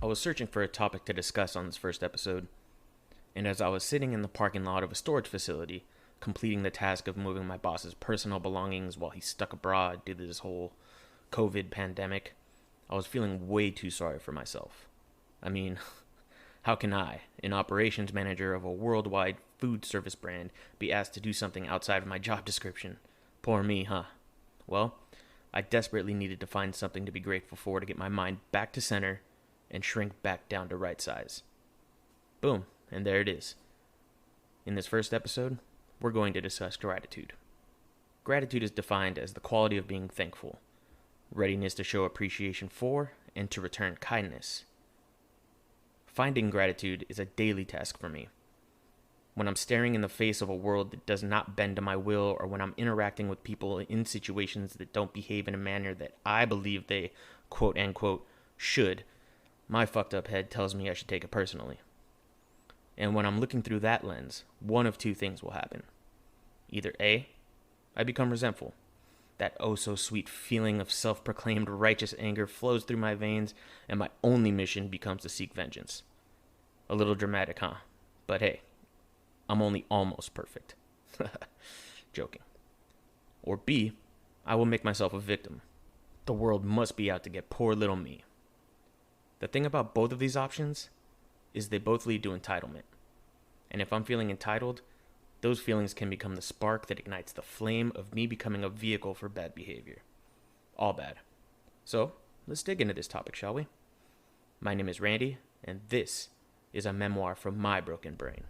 I was searching for a topic to discuss on this first episode, and as I was sitting in the parking lot of a storage facility, completing the task of moving my boss's personal belongings while he's stuck abroad due to this whole COVID pandemic, I was feeling way too sorry for myself. I mean, how can I, an operations manager of a worldwide food service brand, be asked to do something outside of my job description? Poor me, huh? Well, I desperately needed to find something to be grateful for to get my mind back to center and shrink back down to right size. Boom, and there it is. In this first episode, we're going to discuss gratitude. Gratitude is defined as the quality of being thankful, readiness to show appreciation for, and to return kindness. Finding gratitude is a daily task for me. When I'm staring in the face of a world that does not bend to my will, or when I'm interacting with people in situations that don't behave in a manner that I believe they, quote unquote, should, my fucked up head tells me I should take it personally. And when I'm looking through that lens, one of two things will happen. Either A, I become resentful. That oh so sweet feeling of self-proclaimed righteous anger flows through my veins, and my only mission becomes to seek vengeance. A little dramatic, huh? But hey, I'm only almost perfect. Joking. Or B, I will make myself a victim. The world must be out to get poor little me. The thing about both of these options is they both lead to entitlement. And if I'm feeling entitled, those feelings can become the spark that ignites the flame of me becoming a vehicle for bad behavior. All bad. So, let's dig into this topic, shall we? My name is Randy, and this is a memoir from my broken brain.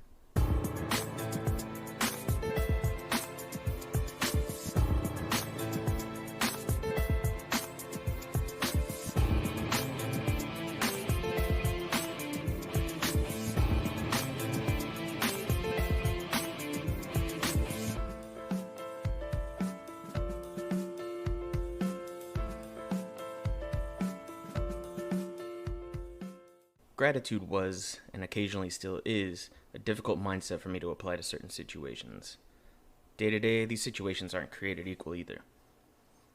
Gratitude was, and occasionally still is, a difficult mindset for me to apply to certain situations. Day to day, these situations aren't created equal either.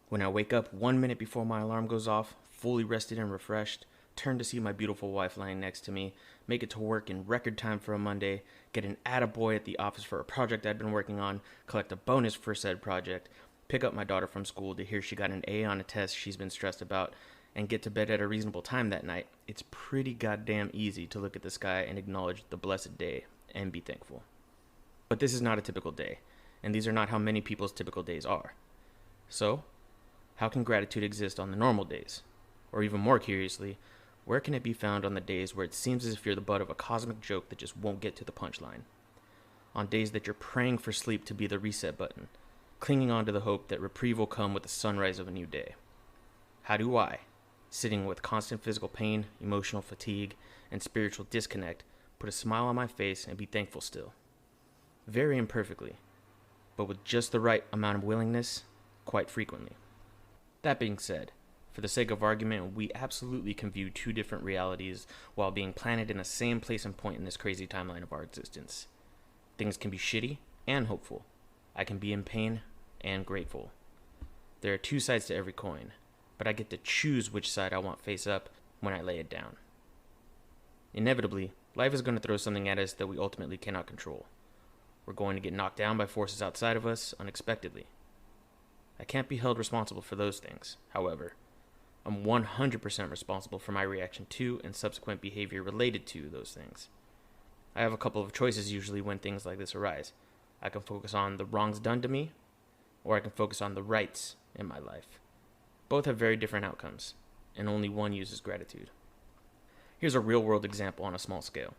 When I wake up 1 minute before my alarm goes off, fully rested and refreshed, turn to see my beautiful wife lying next to me, make it to work in record time for a Monday, get an attaboy at the office for a project I'd been working on, collect a bonus for said project, pick up my daughter from school to hear she got an A on a test she's been stressed about, and get to bed at a reasonable time that night, it's pretty goddamn easy to look at the sky and acknowledge the blessed day and be thankful. But this is not a typical day, and these are not how many people's typical days are. So, how can gratitude exist on the normal days? Or even more curiously, where can it be found on the days where it seems as if you're the butt of a cosmic joke that just won't get to the punchline? On days that you're praying for sleep to be the reset button, clinging on to the hope that reprieve will come with the sunrise of a new day. How do I, sitting with constant physical pain, emotional fatigue, and spiritual disconnect, put a smile on my face and be thankful still? Very imperfectly, but with just the right amount of willingness, quite frequently. That being said, for the sake of argument, we absolutely can view two different realities while being planted in the same place and point in this crazy timeline of our existence. Things can be shitty and hopeful. I can be in pain and grateful. There are two sides to every coin, but I get to choose which side I want face up when I lay it down. Inevitably, life is going to throw something at us that we ultimately cannot control. We're going to get knocked down by forces outside of us unexpectedly. I can't be held responsible for those things. However, I'm 100% responsible for my reaction to and subsequent behavior related to those things. I have a couple of choices usually when things like this arise. I can focus on the wrongs done to me, or I can focus on the rights in my life. Both have very different outcomes, and only one uses gratitude. Here's a real-world example on a small scale.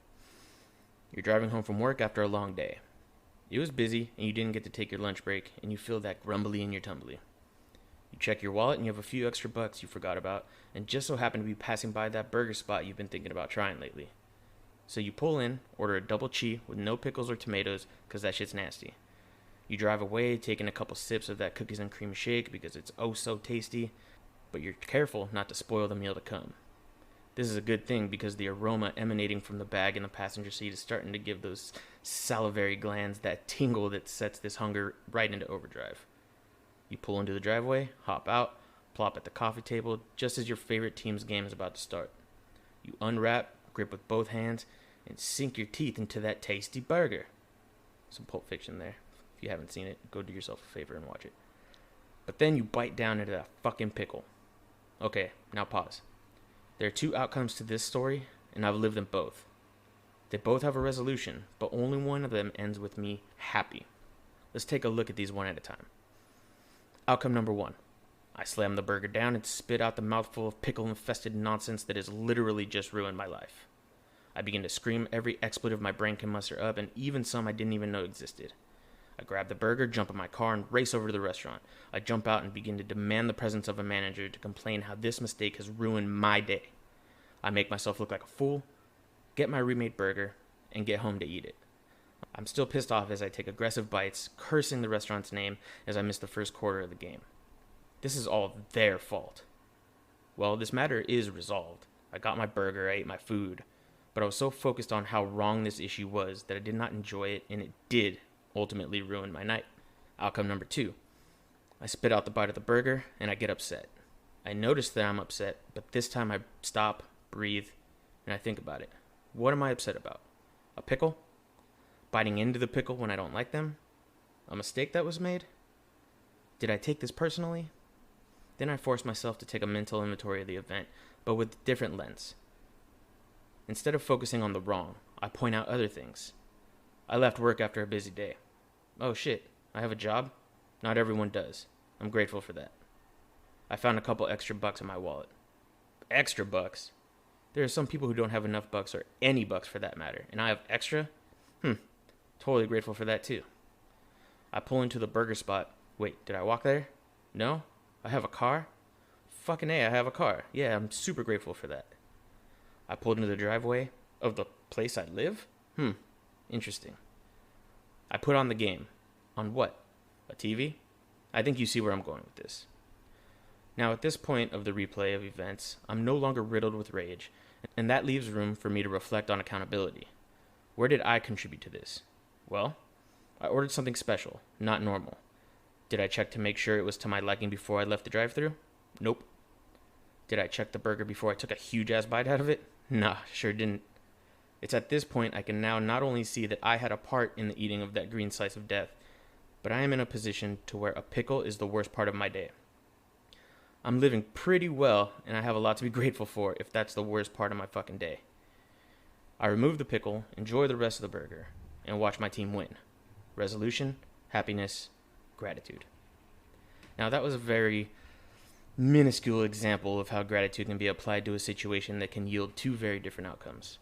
You're driving home from work after a long day. It was busy, and you didn't get to take your lunch break, and you feel that grumbly in your tumbly. You check your wallet, and you have a few extra bucks you forgot about, and just so happen to be passing by that burger spot you've been thinking about trying lately. So you pull in, order a double cheese with no pickles or tomatoes, because that shit's nasty. You drive away, taking a couple sips of that cookies and cream shake because it's oh so tasty, but you're careful not to spoil the meal to come. This is a good thing because the aroma emanating from the bag in the passenger seat is starting to give those salivary glands that tingle that sets this hunger right into overdrive. You pull into the driveway, hop out, plop at the coffee table just as your favorite team's game is about to start. You unwrap, grip with both hands, and sink your teeth into that tasty burger. Some Pulp Fiction there. If you haven't seen it, go do yourself a favor and watch it. But then you bite down into that fucking pickle. Okay, now pause. There are two outcomes to this story, and I've lived them both. They both have a resolution, but only one of them ends with me happy. Let's take a look at these one at a time. Outcome number 1. I slam the burger down and spit out the mouthful of pickle-infested nonsense that has literally just ruined my life. I begin to scream every expletive my brain can muster up, and even some I didn't even know existed. I grab the burger, jump in my car, and race over to the restaurant. I jump out and begin to demand the presence of a manager to complain how this mistake has ruined my day. I make myself look like a fool, get my remade burger, and get home to eat it. I'm still pissed off as I take aggressive bites, cursing the restaurant's name as I miss the first quarter of the game. This is all their fault. Well, this matter is resolved. I got my burger, I ate my food, but I was so focused on how wrong this issue was that I did not enjoy it, and it did ultimately ruin my night. Outcome number 2. I spit out the bite of the burger, and I get upset. I notice that I'm upset, but this time I stop, breathe, and I think about it. What am I upset about? A pickle? Biting into the pickle when I don't like them? A mistake that was made? Did I take this personally? Then I force myself to take a mental inventory of the event, but with a different lens. Instead of focusing on the wrong, I point out other things. I left work after a busy day. Oh shit, I have a job? Not everyone does. I'm grateful for that. I found a couple extra bucks in my wallet. Extra bucks? There are some people who don't have enough bucks, or any bucks for that matter, and I have extra? Totally grateful for that too. I pull into the burger spot. Wait, did I walk there? No? I have a car? Fucking A, I have a car. Yeah, I'm super grateful for that. I pulled into the driveway of the place I live? Interesting. I put on the game. On what? A TV? I think you see where I'm going with this. Now, at this point of the replay of events, I'm no longer riddled with rage, and that leaves room for me to reflect on accountability. Where did I contribute to this? Well, I ordered something special, not normal. Did I check to make sure it was to my liking before I left the drive-thru? Nope. Did I check the burger before I took a huge-ass bite out of it? Nah, sure didn't. It's at this point I can now not only see that I had a part in the eating of that green slice of death, but I am in a position to where a pickle is the worst part of my day. I'm living pretty well, and I have a lot to be grateful for if that's the worst part of my fucking day. I remove the pickle, enjoy the rest of the burger, and watch my team win. Resolution, happiness, gratitude. Now that was a very minuscule example of how gratitude can be applied to a situation that can yield two very different outcomes.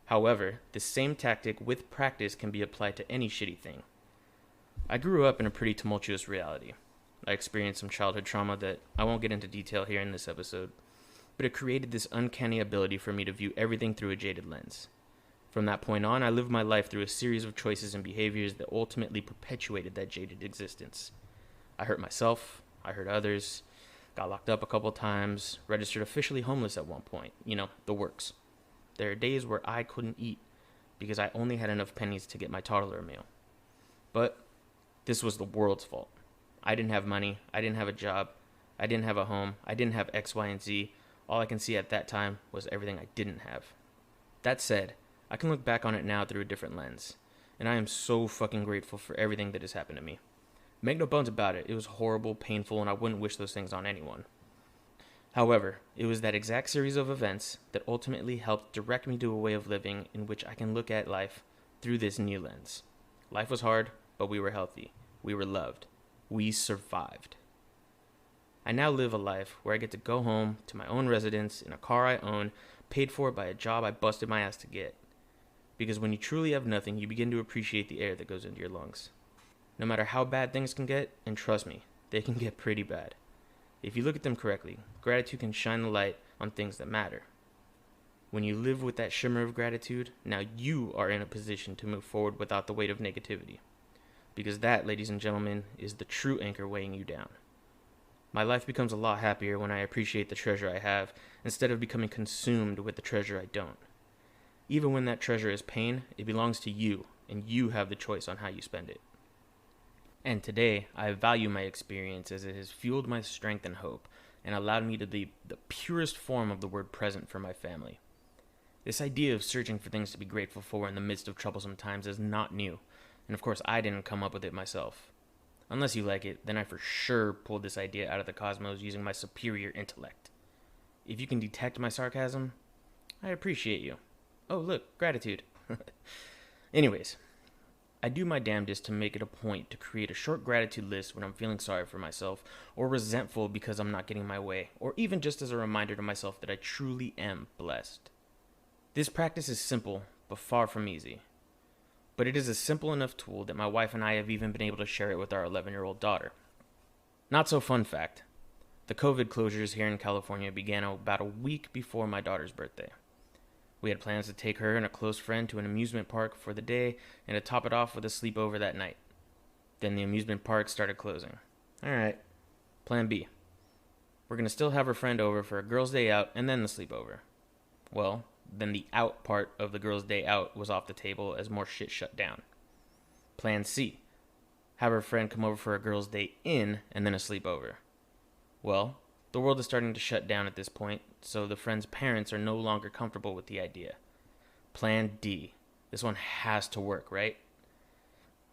However, the same tactic with practice can be applied to any shitty thing. I grew up in a pretty tumultuous reality. I experienced some childhood trauma that I won't get into detail here in this episode, but it created this uncanny ability for me to view everything through a jaded lens. From that point on, I lived my life through a series of choices and behaviors that ultimately perpetuated that jaded existence. I hurt myself, I hurt others, got locked up a couple times, registered officially homeless at one point. The works. There are days where I couldn't eat because I only had enough pennies to get my toddler a meal. But this was the world's fault. I didn't have money, I didn't have a job, I didn't have a home, I didn't have X, Y, and Z. All I can see at that time was everything I didn't have. That said, I can look back on it now through a different lens, and I am so fucking grateful for everything that has happened to me. Make no bones about it, it was horrible, painful, and I wouldn't wish those things on anyone. However, it was that exact series of events that ultimately helped direct me to a way of living in which I can look at life through this new lens. Life was hard, but we were healthy. We were loved. We survived. I now live a life where I get to go home to my own residence in a car I own, paid for by a job I busted my ass to get. Because when you truly have nothing, you begin to appreciate the air that goes into your lungs. No matter how bad things can get, and trust me, they can get pretty bad. If you look at them correctly, gratitude can shine the light on things that matter. When you live with that shimmer of gratitude, now you are in a position to move forward without the weight of negativity. Because that, ladies and gentlemen, is the true anchor weighing you down. My life becomes a lot happier when I appreciate the treasure I have, instead of becoming consumed with the treasure I don't. Even when that treasure is pain, it belongs to you, and you have the choice on how you spend it. And today, I value my experience as it has fueled my strength and hope, and allowed me to be the purest form of the word present for my family. This idea of searching for things to be grateful for in the midst of troublesome times is not new, and of course I didn't come up with it myself. Unless you like it, then I for sure pulled this idea out of the cosmos using my superior intellect. If you can detect my sarcasm, I appreciate you. Oh look, gratitude. Anyways, I do my damnedest to make it a point to create a short gratitude list when I'm feeling sorry for myself, or resentful because I'm not getting my way, or even just as a reminder to myself that I truly am blessed. This practice is simple, but far from easy. But it is a simple enough tool that my wife and I have even been able to share it with our 11-year-old daughter. Not so fun fact. The COVID closures here in California began about a week before my daughter's birthday. We had plans to take her and a close friend to an amusement park for the day and to top it off with a sleepover that night. Then the amusement park started closing. Alright, plan B. We're going to still have her friend over for a girls' day out and then the sleepover. Well, then the out part of the girls' day out was off the table as more shit shut down. Plan C. Have her friend come over for a girls' day in and then a sleepover. Well, the world is starting to shut down at this point, so the friend's parents are no longer comfortable with the idea. Plan D. This one has to work, right?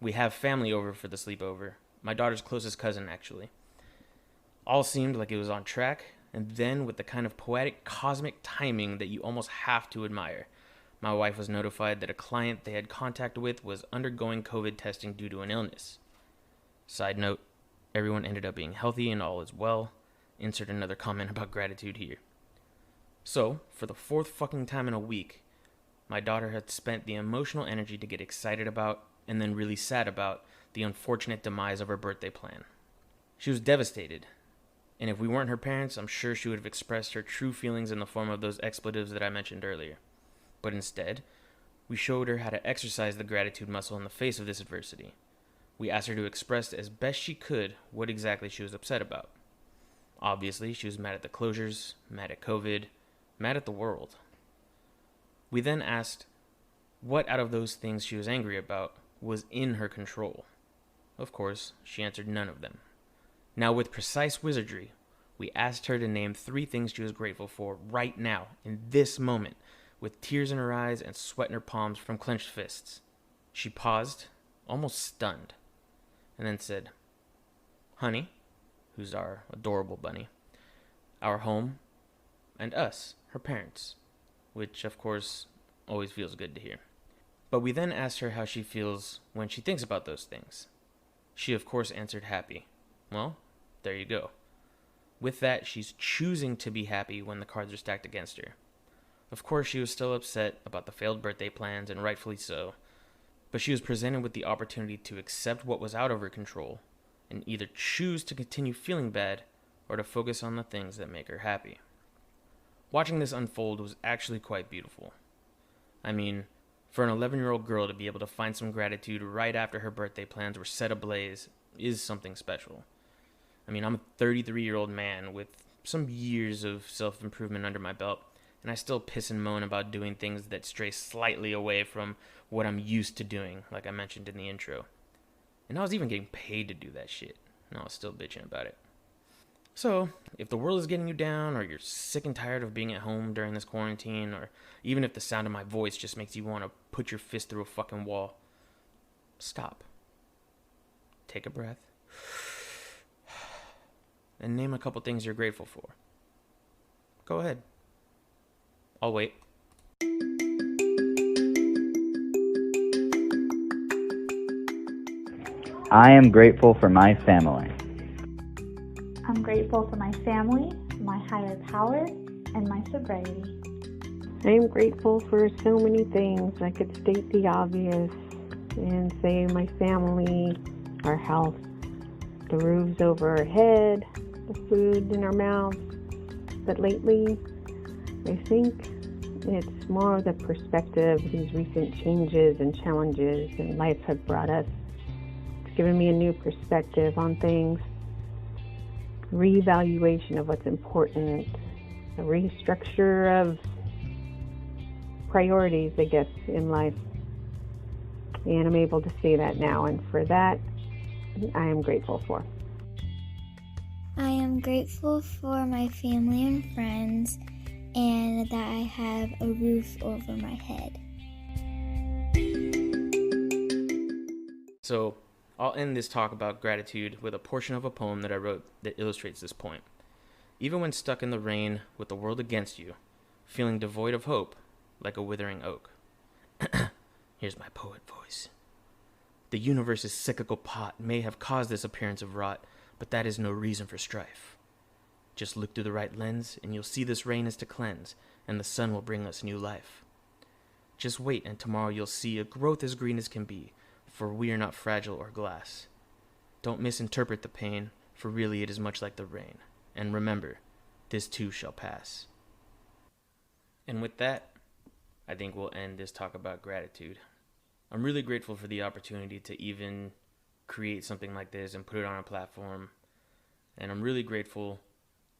We have family over for the sleepover. My daughter's closest cousin, actually. All seemed like it was on track, and then with the kind of poetic cosmic timing that you almost have to admire, my wife was notified that a client they had contact with was undergoing COVID testing due to an illness. Side note, everyone ended up being healthy and all is well. Insert another comment about gratitude here. So, for the fourth fucking time in a week, my daughter had spent the emotional energy to get excited about, and then really sad about, the unfortunate demise of her birthday plan. She was devastated. And if we weren't her parents, I'm sure she would have expressed her true feelings in the form of those expletives that I mentioned earlier. But instead, we showed her how to exercise the gratitude muscle in the face of this adversity. We asked her to express as best she could what exactly she was upset about. Obviously, she was mad at the closures, mad at COVID, mad at the world. We then asked what out of those things she was angry about was in her control. Of course, she answered none of them. Now, with precise wizardry, we asked her to name 3 things she was grateful for right now, in this moment, with tears in her eyes and sweat in her palms from clenched fists. She paused, almost stunned, and then said, Honey, who's our adorable bunny, our home, and us, her parents, which, of course, always feels good to hear. But we then asked her how she feels when she thinks about those things. She, of course, answered happy. Well, there you go. With that, she's choosing to be happy when the cards are stacked against her. Of course, she was still upset about the failed birthday plans, and rightfully so, but she was presented with the opportunity to accept what was out of her control, and either choose to continue feeling bad, or to focus on the things that make her happy. Watching this unfold was actually quite beautiful. I mean, for an 11-year-old girl to be able to find some gratitude right after her birthday plans were set ablaze is something special. I mean, I'm a 33-year-old man with some years of self-improvement under my belt, and I still piss and moan about doing things that stray slightly away from what I'm used to doing, like I mentioned in the intro. And I was even getting paid to do that shit, and I was still bitching about it. So, if the world is getting you down, or you're sick and tired of being at home during this quarantine, or even if the sound of my voice just makes you want to put your fist through a fucking wall, stop. Take a breath. And name a couple things you're grateful for. Go ahead. I'll wait. I am grateful for my family. I'm grateful for my family, my higher power, and my sobriety. I am grateful for so many things. I could state the obvious and say my family, our health, the roofs over our head, the food in our mouths. But lately, I think it's more the perspective these recent changes and challenges in life have brought us. It's given me a new perspective on things, reevaluation of what's important, a restructure of priorities, I guess, in life. And I'm able to say that now, and for that, I am grateful for. I am grateful for my family and friends and that I have a roof over my head. So, I'll end this talk about gratitude with a portion of a poem that I wrote that illustrates this point. Even when stuck in the rain with the world against you, feeling devoid of hope, like a withering oak. Here's my poet voice. The universe's cyclical pot may have caused this appearance of rot, but that is no reason for strife. Just look through the right lens, and you'll see this rain is to cleanse, and the sun will bring us new life. Just wait, and tomorrow you'll see a growth as green as can be, for we are not fragile or glass. Don't misinterpret the pain, for really it is much like the rain. And remember, this too shall pass. And with that, I think we'll end this talk about gratitude. I'm really grateful for the opportunity to even create something like this and put it on a platform. And I'm really grateful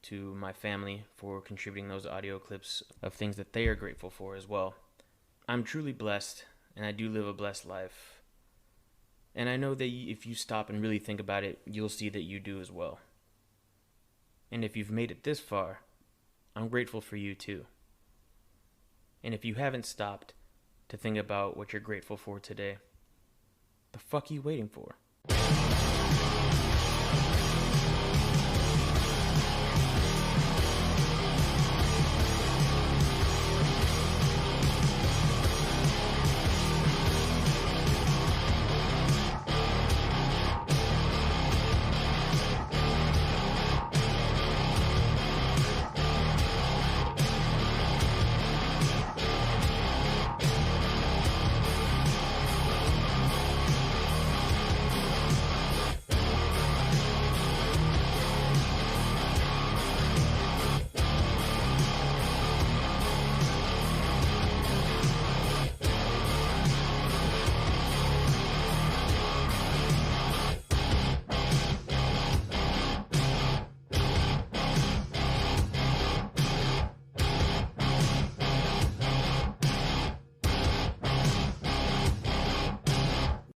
to my family for contributing those audio clips of things that they are grateful for as well. I'm truly blessed, and I do live a blessed life. And I know that if you stop and really think about it, you'll see that you do as well. And if you've made it this far, I'm grateful for you too. And if you haven't stopped to think about what you're grateful for today, the fuck are you waiting for?